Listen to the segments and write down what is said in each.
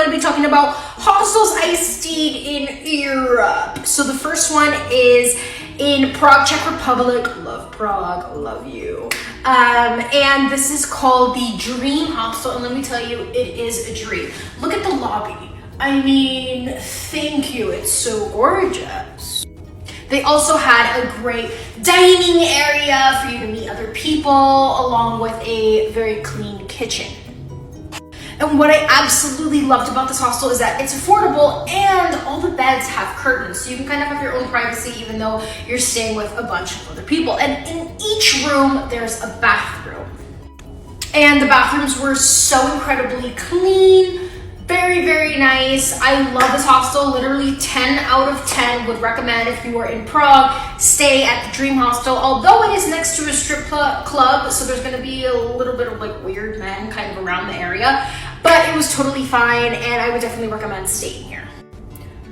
going to be talking about hostels I stayed in Europe. So the first one is in Prague, Czech Republic. Love Prague, love you. And this is called the Dream Hostel, and let me tell you, it is a dream. Look at the lobby. I mean, thank you, it's so gorgeous. They also had a great dining area for you to meet other people, along with a very clean kitchen. And what I absolutely loved about this hostel is that it's affordable and all the beds have curtains. So you can kind of have your own privacy even though you're staying with a bunch of other people. And in each room, there's a bathroom. And the bathrooms were so incredibly clean, very, very nice. I love this hostel. Literally 10 out of 10 would recommend if you are in Prague, stay at the Dream Hostel. Although it is next to a strip club, so there's gonna be a little bit of like weird men kind of around the area, but it was totally fine and I would definitely recommend staying here.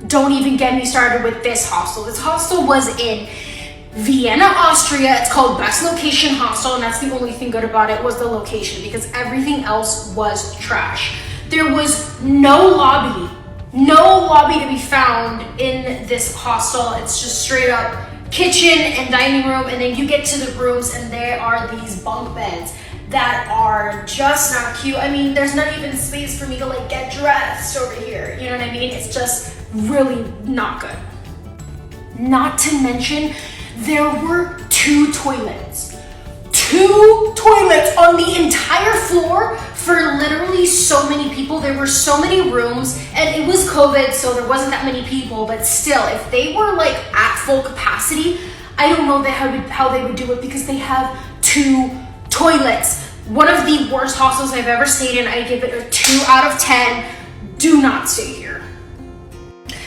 Don't even get me started with this hostel. This hostel was in Vienna, Austria. It's called Best Location Hostel, and that's the only thing good about it was the location, because everything else was trash. There was no lobby to be found in this hostel. It's just straight up kitchen and dining room, and then you get to the rooms and there are these bunk beds that are just not cute. I mean, there's not even space for me to like get dressed over here. You know what I mean? It's just really not good. Not to mention, there were two toilets on the entire floor for literally so many people. There were so many rooms, and it was COVID, so there wasn't that many people, but still, if they were like at full capacity, I don't know how they would do it, because they have two toilets. One of the worst hostels I've ever stayed in. I give it a 2 out of 10. Do not stay here.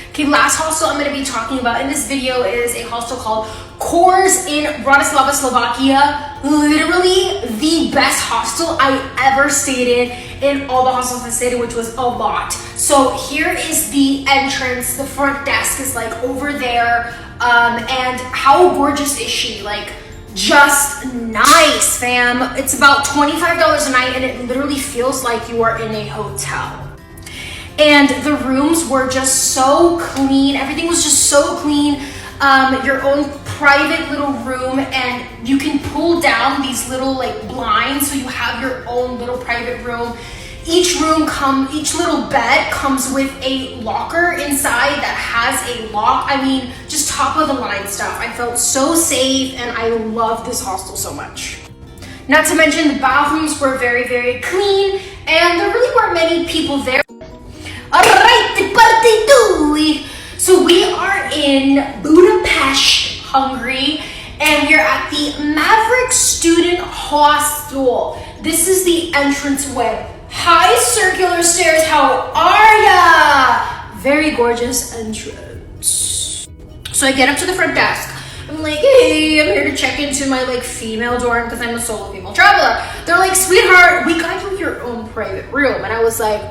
Okay, last hostel I'm going to be talking about in this video is a hostel called Kors in Bratislava, Slovakia. Literally the best hostel I ever stayed in all the hostels I stayed in, which was a lot. So here is the entrance. The front desk is like over there. And how gorgeous is she? Like, just nice, fam. It's about $25 a night, and it literally feels like you are in a hotel. And the rooms were just so clean. Everything was just so clean. Your own private little room, and you can pull down these little like blinds, so you have your own little private room. Each little bed comes with a locker inside that has a lock. I mean, just top of the line stuff. I felt so safe, and I love this hostel so much. Not to mention the bathrooms were very, very clean, and there really weren't many people there. Alright, parte 2. So we are in Budapest, Hungary, and we're at the Maverick Student Hostel. This is the entranceway. Hi, circular stairs, how are ya? Very gorgeous entrance. So I get up to the front desk. I'm like, hey, I'm here to check into my like female dorm because I'm a solo female traveler. They're like, sweetheart, we got you your own private room. And I was like,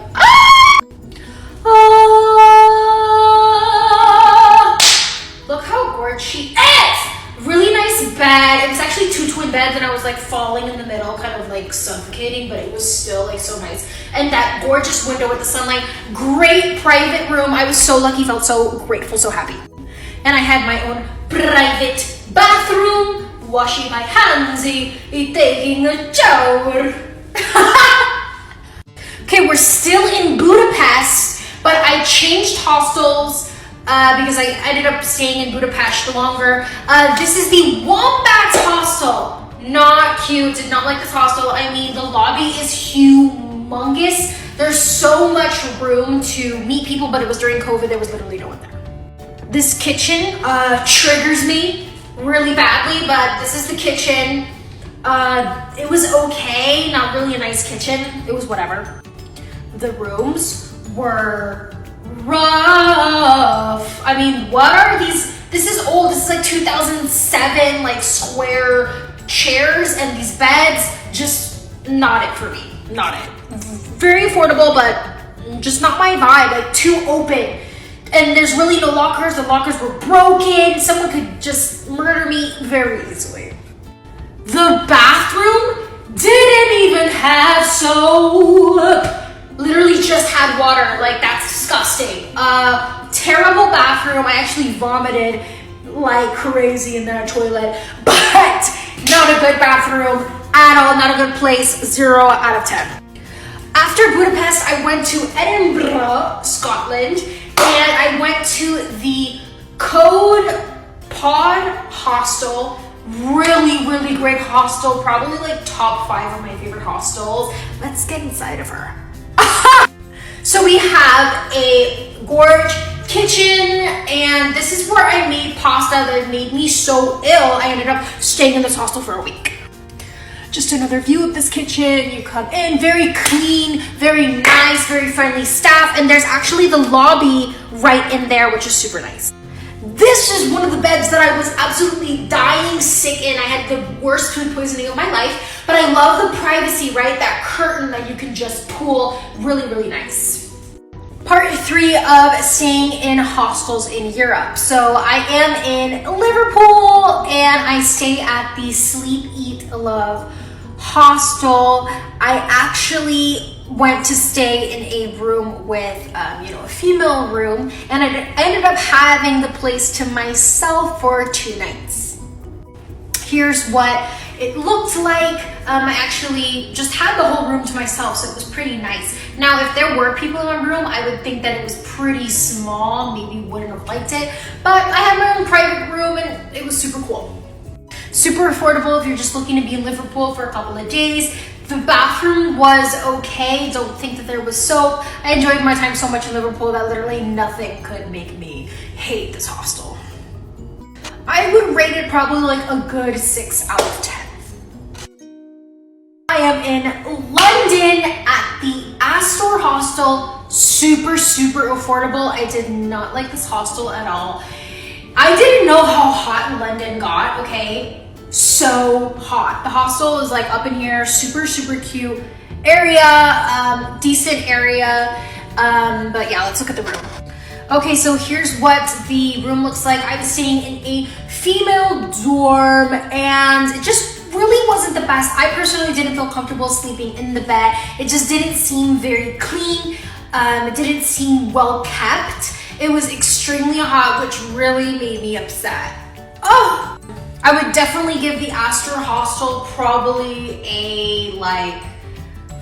look how gorgeous she is. Really nice bed. It was actually 2 twin beds, and I was like falling in the middle, kind of like suffocating, but it was still like so nice. And that gorgeous window with the sunlight. Great private room. I was so lucky, felt so grateful, so happy. And I had my own private bathroom, washing my hands, taking a shower. Okay, we're still in Budapest, but I changed hostels because I ended up staying in Budapest longer. This is the Wombats Hostel. Not cute, did not like this hostel. I mean, the lobby is humongous. There's so much room to meet people, but it was during COVID, there was literally no one there. This kitchen triggers me really badly, but this is the kitchen. It was okay, not really a nice kitchen. It was whatever. The rooms were rough. I mean, what are these? This is old. This is like 2007, like square chairs and these beds. Just not it for me. Not it. Very affordable, but just not my vibe. Like too open. And there's really no lockers. The lockers were broken. Someone could just murder me very easily. The bathroom didn't even have soap. literally just had water. Like, that's disgusting. Terrible bathroom. I actually vomited like crazy in that toilet, but not a good bathroom at all, not a good place, 0 out of 10. After Budapest, I went to Edinburgh, Scotland, and I went to the Code Pod Hostel. Really, really great hostel, probably like top 5 of my favorite hostels. Let's get inside of her. So we have a gorge kitchen, and this is where I made pasta that made me so ill. I ended up staying in this hostel for a week. Just another view of this kitchen. You come in, very clean, very nice, very friendly staff, and there's actually the lobby right in there, which is super nice. This is one of the beds that I was absolutely dying sick in. I had the worst food poisoning of my life, but I love the privacy, right? That curtain that you can just pull, really, really nice. Part 3 of staying in hostels in Europe. So I am in Liverpool, and I stay at the Sleep, Eat, Love hostel. I actually went to stay in a room with, a female room, and I ended up having the place to myself for 2 nights. Here's what it looked like. I actually just had the whole room to myself, so it was pretty nice. Now, if there were people in my room, I would think that it was pretty small, maybe wouldn't have liked it, but I had my own private room, and it was super cool. Super affordable if you're just looking to be in Liverpool for a couple of days. The bathroom was okay. Don't think that there was soap. I enjoyed my time so much in Liverpool that literally nothing could make me hate this hostel. I would rate it probably like a good 6 out of 10. I am in London at the Astor hostel. Super, super affordable. I did not like this hostel at all. I didn't know how hot London got, okay? So hot. The hostel is like up in here, super, super cute area, decent area. But yeah, let's look at the room. Okay, so here's what the room looks like. I was staying in a female dorm, and it just really wasn't the best. I personally didn't feel comfortable sleeping in the bed. It just didn't seem very clean. It didn't seem well kept. It was extremely hot, which really made me upset. Oh, I would definitely give the Astor hostel probably a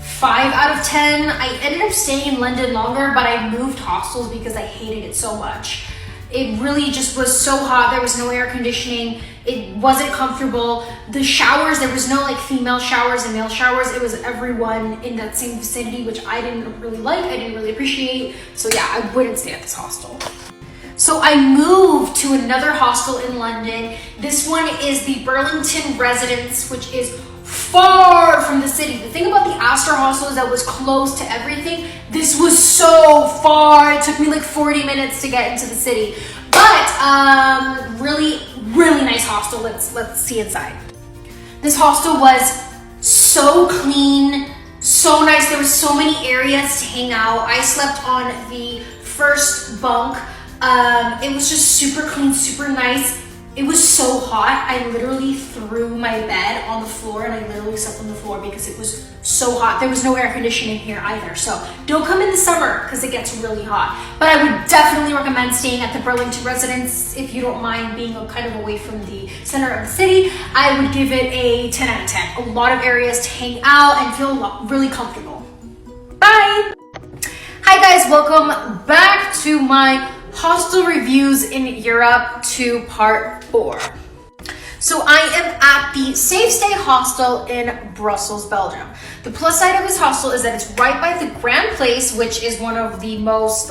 5 out of 10. I ended up staying in London longer, but I moved hostels because I hated it so much. It really just was so hot. There was no air conditioning. It wasn't comfortable. The showers, there was no female showers and male showers. It was everyone in that same vicinity, which I didn't really like. I didn't really appreciate. So yeah, I wouldn't stay at this hostel. So I moved to another hostel in London. This one is the Burlington Residence, which is far from the city. The thing about the Astor hostel is that it was close to everything. This was so far. It took me 40 minutes to get into the city. But really, really nice hostel. Let's see inside. This hostel was so clean, so nice. There were so many areas to hang out. I slept on the first bunk. It was just super clean, super nice. It was so hot. I literally threw my bed on the floor, and I literally slept on the floor because it was so hot. There was no air conditioning here either. So don't come in the summer because it gets really hot. But I would definitely recommend staying at the Burlington Residence if you don't mind being kind of away from the center of the city. I would give it a 10 out of 10. A lot of areas to hang out and feel really comfortable. Bye! Hi guys, welcome back to my hostel reviews in Europe to part 4. So I am at the Safe Stay Hostel in Brussels, Belgium. The plus side of this hostel is that it's right by the Grand Place, which is one of the most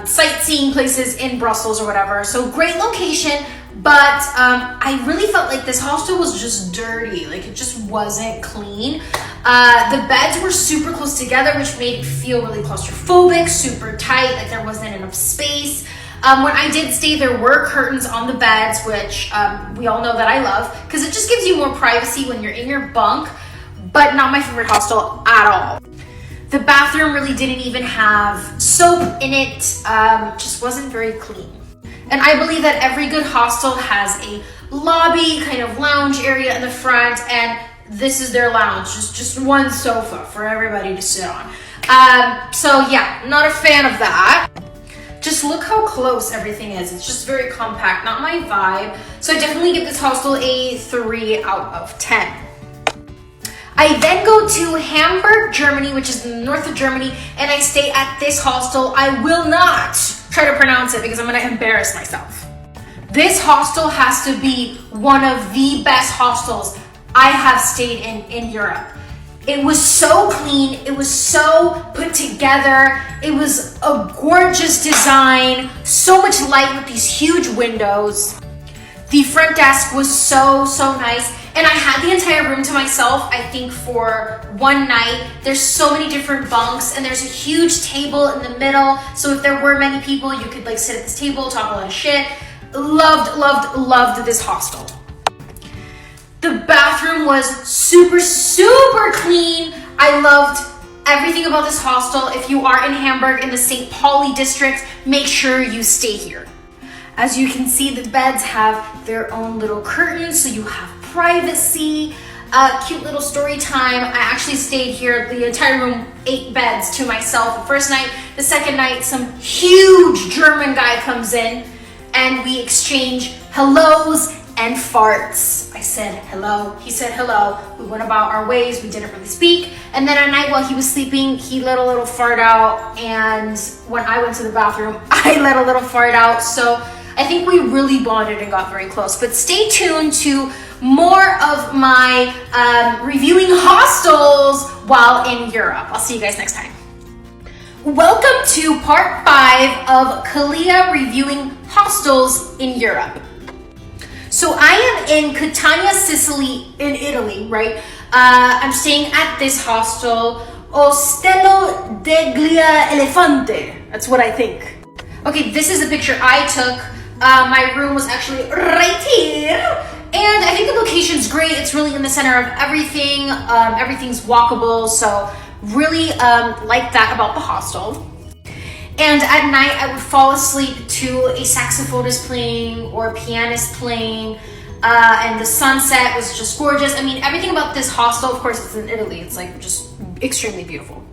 sightseeing places in Brussels or whatever. So great location, but I really felt like this hostel was just dirty. It just wasn't clean. The beds were super close together, which made me feel really claustrophobic, super tight, there wasn't enough space. When I did stay, there were curtains on the beds, which we all know that I love, because it just gives you more privacy when you're in your bunk, but not my favorite hostel at all. The bathroom really didn't even have soap in it, just wasn't very clean. And I believe that every good hostel has a lobby, kind of lounge area in the front, and this is their lounge, just one sofa for everybody to sit on. So yeah, not a fan of that. Just look how close everything is. It's just very compact, not my vibe. So I definitely give this hostel a 3 out of 10. I then go to Hamburg, Germany, which is in the north of Germany, and I stay at this hostel. I will not try to pronounce it because I'm gonna embarrass myself. This hostel has to be one of the best hostels I have stayed in Europe. It was so clean, it was so put together, it was a gorgeous design, so much light with these huge windows. The front desk was so nice, and I had the entire room to myself, I think, for one night. There's so many different bunks, and there's a huge table in the middle, so if there were many people, you could like sit at this table, talk a lot of shit. Loved this hostel. The bathroom was super clean. I loved everything about this hostel. If you are in Hamburg in the St. Pauli district, make sure you stay here. As you can see, the beds have their own little curtains, so you have privacy. Cute little story time. I actually stayed here, the entire room, 8 beds to myself the first night. The second night, some huge German guy comes in and we exchange hellos and farts. I said hello, he said hello. We went about our ways, we didn't really speak. And then at night while he was sleeping, he let a little fart out. And when I went to the bathroom, I let a little fart out. So I think we really bonded and got very close. But stay tuned to more of my reviewing hostels while in Europe. I'll see you guys next time. Welcome to part 5 of Kaliah reviewing hostels in Europe. So I am in Catania, Sicily, in Italy, right? I'm staying at this hostel, Ostello degli Elefanti. That's what I think. Okay, this is a picture I took. My room was actually right here. And I think the location's great. It's really in the center of everything. Everything's walkable, so really like that about the hostel. And at night, I would fall asleep to a saxophonist playing or a pianist playing, and the sunset was just gorgeous. I mean, everything about this hostel, of course, it's in Italy. It's like just extremely beautiful.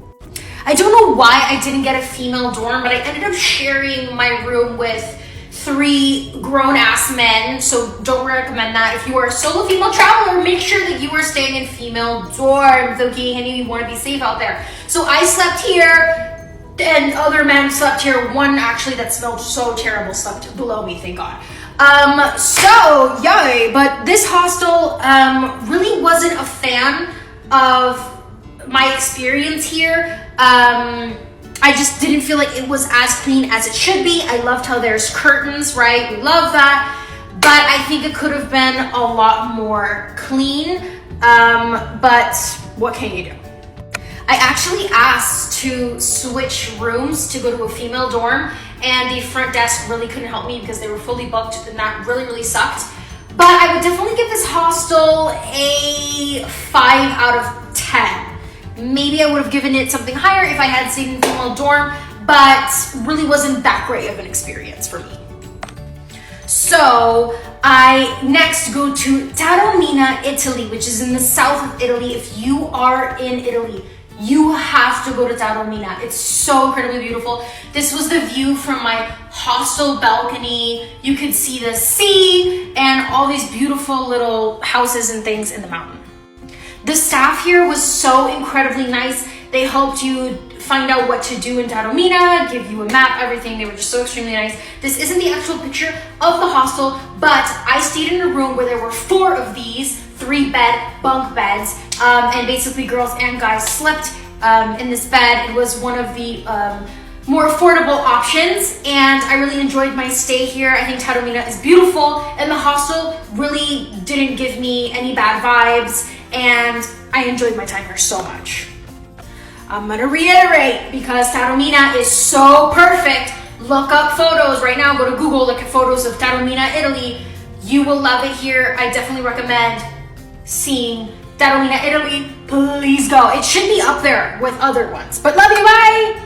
I don't know why I didn't get a female dorm, but I ended up sharing my room with 3 grown-ass men, so don't recommend that. If you are a solo female traveler, make sure that you are staying in female dorms, okay, honey? You want to be safe out there. So I slept here, and other men slept here. One actually that smelled so terrible slept below me, thank God. So yay, but this hostel really wasn't a fan of my experience here. I just didn't feel like it was as clean as it should be. I loved how there's curtains, right? We love that. But I think it could have been a lot more clean. But what can you do? I actually asked to switch rooms to go to a female dorm, and the front desk really couldn't help me because they were fully booked, and that really sucked. But I would definitely give this hostel a 5 out of 10. Maybe I would have given it something higher if I had stayed in a female dorm, but really wasn't that great of an experience for me. So I next go to Taormina, Italy, which is in the south of Italy. If you are in Italy, you have to go to Taormina. It's so incredibly beautiful. This was the view from my hostel balcony. You could see the sea and all these beautiful little houses and things in the mountain. The staff here was so incredibly nice. They helped you find out what to do in Taormina, give you a map, everything. They were just so extremely nice. This isn't the actual picture of the hostel, but I stayed in a room where there were 4 of these 3-bed bunk beds, and basically girls and guys slept in this bed. It was one of the more affordable options, and I really enjoyed my stay here. I think Taormina is beautiful, and the hostel really didn't give me any bad vibes, and I enjoyed my time here so much. I'm gonna reiterate, because Taormina is so perfect. Look up photos right now. Go to Google, look at photos of Taormina, Italy. You will love it here. I definitely recommend seeing Taormina, Italy. Please go. It should be up there with other ones. But love you, bye!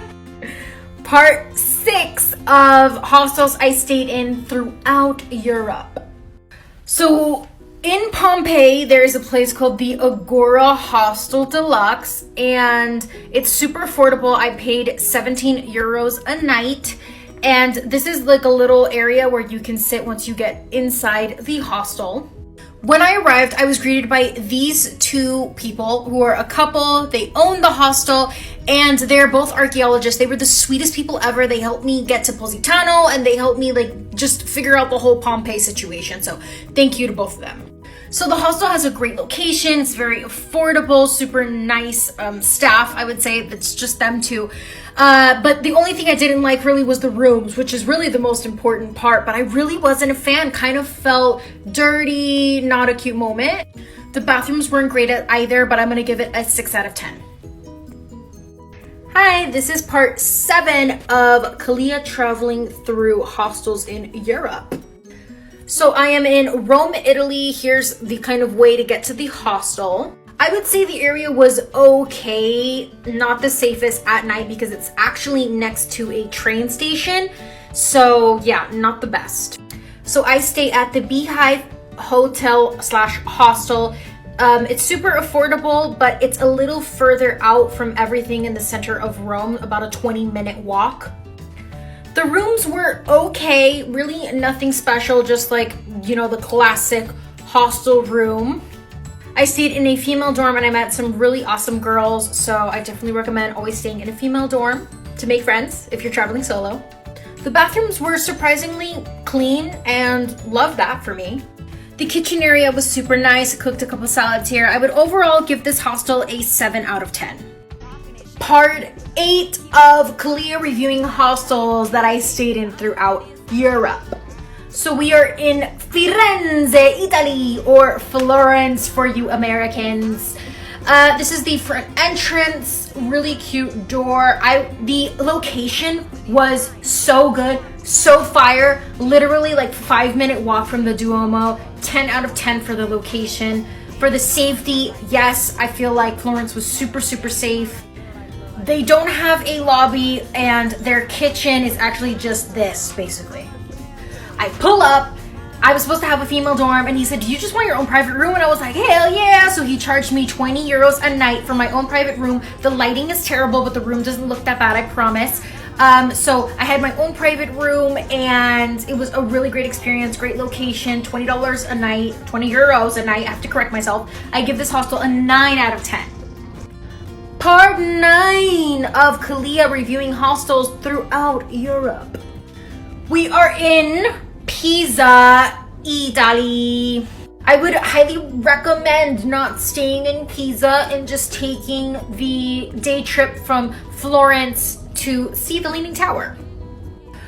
Part 6 of hostels I stayed in throughout Europe. So In Pompeii, there is a place called the Agora Hostel Deluxe, and it's super affordable. I paid 17 euros a night, and this is like a little area where you can sit once you get inside the hostel. When I arrived, I was greeted by these two people who are a couple. They own the hostel, and they're both archaeologists. They were the sweetest people ever. They helped me get to Positano, and they helped me like just figure out the whole Pompeii situation. So thank you to both of them. So the hostel has a great location. It's very affordable, super nice staff, I would say. It's just them two. But the only thing I didn't like really was the rooms, which is really the most important part. But I really wasn't a fan. Kind of felt dirty, not a cute moment. The bathrooms weren't great at either, but I'm going to give it a 6 out of 10. Hi, this is part 7 of Kaliah traveling through hostels in Europe. So I am in Rome, Italy. Here's the kind of way to get to the hostel. I would say the area was okay, not the safest at night because it's actually next to a train station. So yeah, not the best. So I stay at the Beehive Hotel / hostel. It's super affordable, but it's a little further out from everything in the center of Rome, about a 20-minute walk. The rooms were okay, really nothing special, just like, you know, the classic hostel room. I stayed in a female dorm and I met some really awesome girls, so I definitely recommend always staying in a female dorm to make friends if you're traveling solo. The bathrooms were surprisingly clean and loved that for me. The kitchen area was super nice. I cooked a couple salads here. I would overall give this hostel a 7 out of 10. Part 8 of Kaliah reviewing hostels that I stayed in throughout Europe. So we are in Firenze, Italy, or Florence for you Americans. This is the front entrance, really cute door. The location was so good, so fire. Literally like 5-minute walk from the Duomo. 10 out of 10 for the location. For the safety, yes, I feel like Florence was super, super safe. They don't have a lobby, and their kitchen is actually just this, basically. I pull up. I was supposed to have a female dorm, and he said, do you just want your own private room? And I was like, hell yeah. So he charged me 20 euros a night for my own private room. The lighting is terrible, but the room doesn't look that bad, I promise. So I had my own private room, and it was a really great experience, great location, $20 a night, 20 euros a night. I have to correct myself. I give this hostel a 9 out of 10. Part 9 of Kaliah reviewing hostels throughout Europe. We are in Pisa, Italy. I would highly recommend not staying in Pisa and just taking the day trip from Florence to see the Leaning Tower.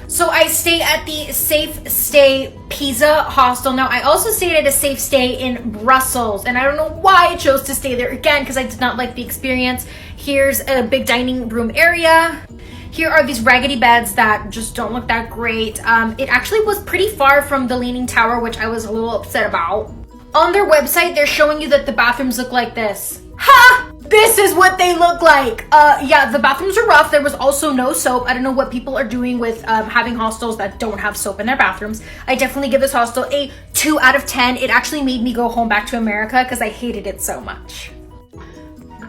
So I stay at the Safe Stay Pisa hostel. Now I also stayed at a Safe Stay in Brussels, and I don't know why I chose to stay there again because I did not like the experience. Here's a big dining room area. Here are these raggedy beds that just don't look that great. It actually was pretty far from the Leaning Tower, which I was a little upset about. On their website, they're showing you that the bathrooms look like this. Ha! This is what they look like. Yeah, the bathrooms are rough. There was also no soap. I don't know what people are doing with having hostels that don't have soap in their bathrooms. I definitely give this hostel a 2 out of 10. It actually made me go home back to America because I hated it so much.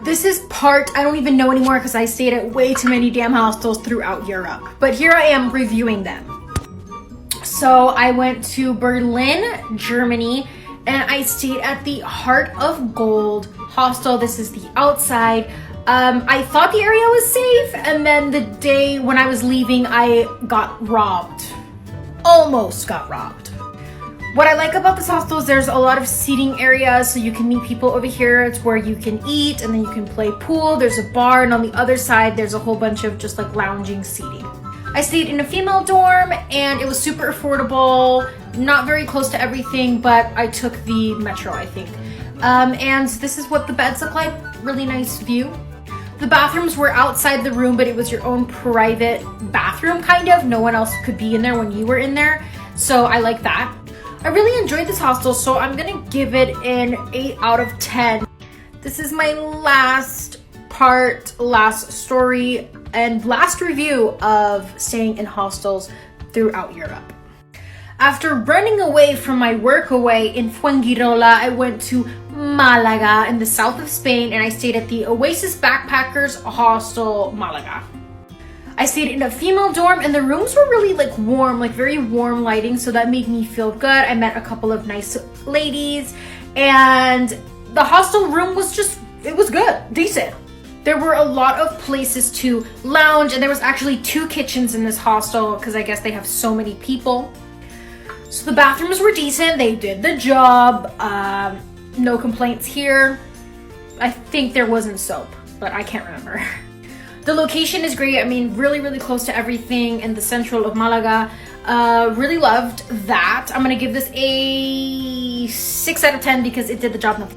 This is part I don't even know anymore because I stayed at way too many damn hostels throughout Europe. But here I am reviewing them. So I went to Berlin, Germany, and I stayed at the Heart of Gold hostel. This is the outside. I thought the area was safe, and then the day when I was leaving, I got robbed. Almost got robbed. What I like about this hostel is there's a lot of seating areas, so you can meet people over here. It's where you can eat, and then you can play pool. There's a bar, and on the other side, there's a whole bunch of just like lounging seating. I stayed in a female dorm, and it was super affordable, not very close to everything, but I took the metro, I think. And this is what the beds look like. Really nice view. The bathrooms were outside the room, but it was your own private bathroom, kind of. No one else could be in there when you were in there, so I like that. I really enjoyed this hostel, so I'm gonna give it an 8 out of 10. This is my last part, last story, and last review of staying in hostels throughout Europe. After running away from my work away in Fuengirola, I went to Malaga in the south of Spain, and I stayed at the Oasis Backpackers Hostel, Malaga. I stayed in a female dorm, and the rooms were really like warm, like very warm lighting, so that made me feel good. I met a couple of nice ladies, and the hostel room was just, it was good, decent. There were a lot of places to lounge, and there was actually 2 kitchens in this hostel because I guess they have so many people. So the bathrooms were decent, they did the job, no complaints here. I think there wasn't soap, but I can't remember. The location is great. I mean, really, really close to everything in the central of Malaga. Really loved that. I'm gonna give this a 6 out of 10 because it did the job.